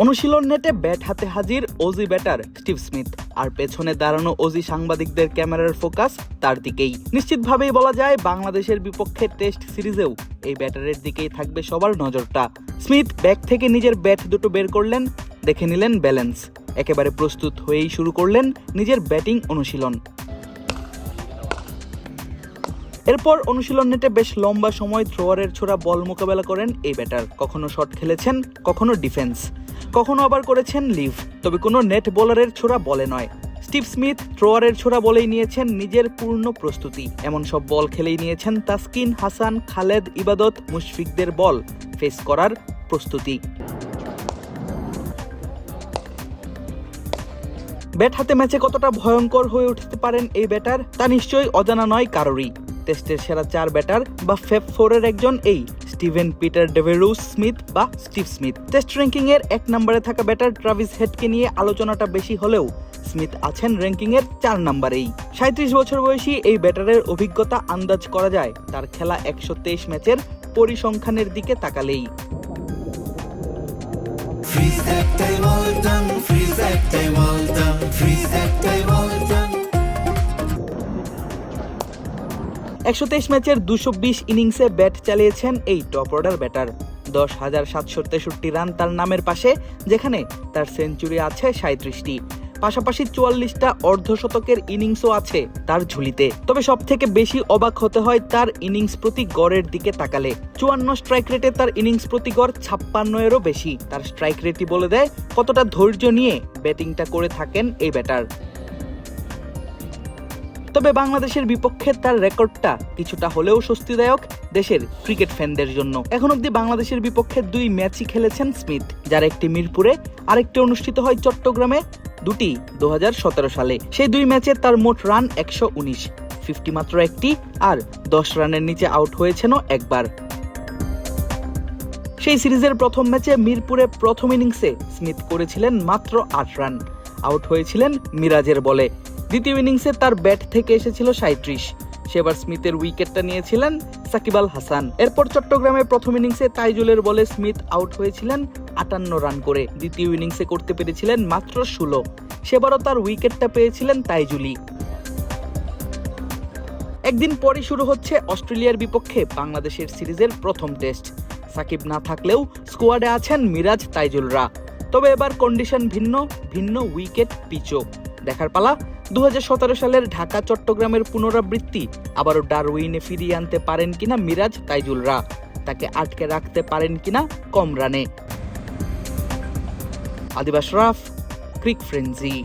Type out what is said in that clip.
অনুশীলন নেটে ব্যাট হাতে হাজির অজি ব্যাটার স্টিভ স্মিথ, আর পেছনে দাঁড়ানো অজি সাংবাদিকদের ক্যামেরার ফোকাস তার দিকেই। নিশ্চিতভাবেই বলা যায় বাংলাদেশের বিপক্ষে টেস্ট সিরিজেও এই ব্যাটারের দিকেই থাকবে সবার নজরটা। স্মিথ ব্যাগ থেকে নিজের ব্যাট দুটো বের করলেন, দেখে নিলেন ব্যালেন্স, একেবারে প্রস্তুত হয়েই শুরু করলেন নিজের ব্যাটিং অনুশীলন। এরপর অনুশীলন নেটে বেশ লম্বা সময় থ্রোয়ারের ছোড়া বল মোকাবেলা করেন এই ব্যাটার। কখনো শট খেলেছেন, কখনো ডিফেন্স, কখনো আবার করেছেন লিভ, তবে কোনো নেট বোলারের ছোড়া বলে নয়। স্টিভ স্মিথ থ্রোয়ারের ছোড়া বলেই নিয়েছেন নিজের পূর্ণ প্রস্তুতি। এমন সব বল খেলেই নিয়েছেন তাসকিন, হাসান, খালেদ, ইবাদত, মুশফিকদের বল ফেস করার প্রস্তুতি। ব্যাট হাতে ম্যাচে কতটা ভয়ঙ্কর হয়ে উঠতে পারেন এই ব্যাটার তা নিশ্চয়ই অজানা নয় কারোরই। টেস্টের সেরা 4 ব্যাটার বা ফেব 4-এর একজন এই স্টিভেন পিটার ডেভেরুস স্মিথ বা স্টিভ স্মিথ। টেস্ট র্যাঙ্কিং এর 1 নম্বরে থাকা ব্যাটার ট্রাভিস হেডকে নিয়ে আলোচনাটা বেশি হলেও স্মিথ আছেন র্যাঙ্কিং এর 4 নম্বরেই। 37 বছর বয়সী এই ব্যাটারের অভিজ্ঞতা আন্দাজ করা যায় তার খেলা 123 ম্যাচের পরিসংখ্যানের দিকে তাকালেই। Freeze that time all done, freeze that time all done, freeze that time all done. 123 ম্যাচের 220 ইনিংসে ব্যাট চালিয়েছেন এই টপ অর্ডার ব্যাটার। 10,763 রান তার নামের পাশে, যেখানে তার সেঞ্চুরি আছে 37টি, পাশাপাশি 44টা অর্ধশতকের ইনিংসও আছে তার ঝুলিতে। তবে সব থেকে বেশি অবাক হতে হয় তার ইনিংস প্রতি গড়ের দিকে তাকালে। 54 স্ট্রাইক রেটে তার ইনিংস প্রতি গড় 56-এরও বেশি। তার স্ট্রাইক রেটই বলে দেয় কতটা ধৈর্য নিয়ে ব্যাটিংটা করে থাকেন এই ব্যাটার। তবে বাংলাদেশের বিপক্ষে তার রেকর্ডটা কিছুটা হলেও স্বস্তিদায়ক দেশের ক্রিকেট ফ্যানদের জন্য। এখন অব্দি বাংলাদেশের বিপক্ষে 2 ম্যাচই খেলেছেন স্মিথ, যার একটি মিরপুরে, আরেকটি অনুষ্ঠিত হয় চট্টগ্রামে, দুটি 2017 সালে। সেই 2 ম্যাচে তার মোট রান 119, 50 মাত্র একটি, আর 10 রানের নিচে আউট হয়েছেনও একবার। সেই সিরিজের প্রথম ম্যাচে মিরপুরে প্রথম ইনিংসে স্মিথ করেছিলেন মাত্র 8 রান, আউট হয়েছিলেন মিরাজের বলে। দ্বিতীয় ইনিংসে তার ব্যাট থেকে এসেছিল 37, সেবার স্মিথের উইকেটটা নিয়েছিলেন সাকিব আল হাসান। এরপর চট্টগ্রামে প্রথম ইনিংসে তাইজুলের বলে স্মিথ আউট হয়েছিলেন 58 রান করে। দ্বিতীয় ইনিংসে করতে পেরেছিলেন মাত্র 16, সেবারও তার উইকেটটা পেয়েছিলেন তাইজুলি। একদিন পরই শুরু হচ্ছে অস্ট্রেলিয়ার বিপক্ষে বাংলাদেশের সিরিজের প্রথম টেস্ট। সাকিব না থাকলেও স্কোয়াডে আছেন মিরাজ, তাইজুলরা। তবে এবার কন্ডিশন ভিন্ন, ভিন্ন উইকেট পিচও। দেখার পালা 2017 সালের ঢাকা চট্টগ্রামের পুনরাবৃত্তি আবারও ডারউইনে ফিরিয়ে আনতে পারেন কিনা মিরাজ, তাইজুলরা। তাকে আটকে রাখতে পারেন কিনা কম রানে। আদিব আশরাফ, ক্রিক ফ্রেন্জি।